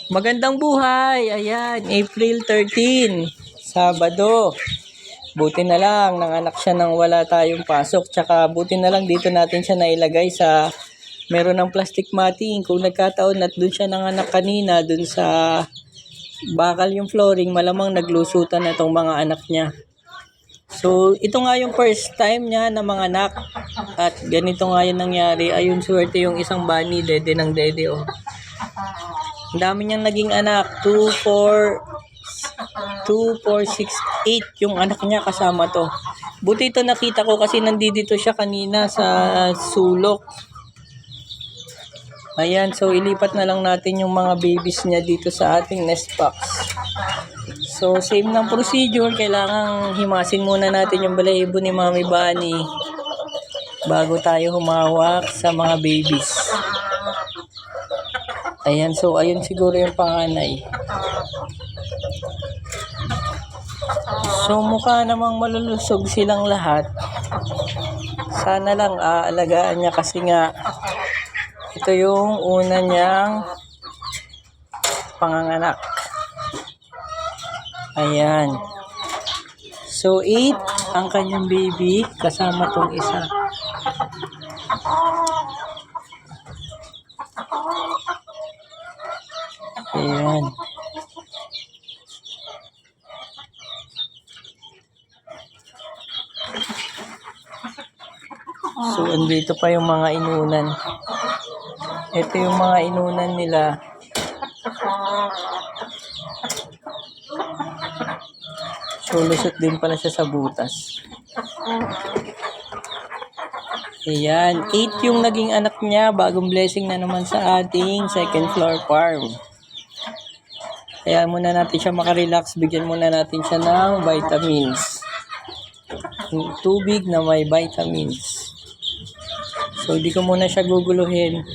Magandang buhay! Ayan, April 13, Sabado. Buti na lang, nanganak siya nang wala tayong pasok. Tsaka buti na lang dito natin siya nailagay sa meron ng plastic matting. Kung nagkataon at dun siya nanganak kanina, dun sa bakal yung flooring, malamang naglusutan na itong mga anak niya. So, ito nga yung first time niya na manganak. At ganito nga yung nangyari. Ayun, swerte yung isang bunny, dede ng dede, oh. Ang dami niyang naging anak. 2, 4, 6, 8 yung anak niya kasama to. Buti ito nakita ko kasi nandito siya kanina sa sulok. Ayan, so ilipat na lang natin yung mga babies niya dito sa ating nest box. So, same ng procedure. Kailangan himasin muna natin yung balahibo ni Mami Bunny bago tayo humawak sa mga babies. Ayan, so ayun siguro yung panganay. So, mukha namang malulusog silang lahat. Sana lang aalagaan niya kasi nga ito yung una niyang panganganak. Ayan. So, 8 ang kanyang baby kasama tong isa. Ayan. So, andito pa yung mga inunan. Ito yung mga inunan nila. So, lusot din pala siya sa butas. Ayan. 8 yung naging anak niya. Bagong blessing na naman sa ating second floor farm. Kaya muna natin siya makarelax. Bigyan muna natin siya ng vitamins. Tubig na may vitamins. So, di ko muna siya guguluhin.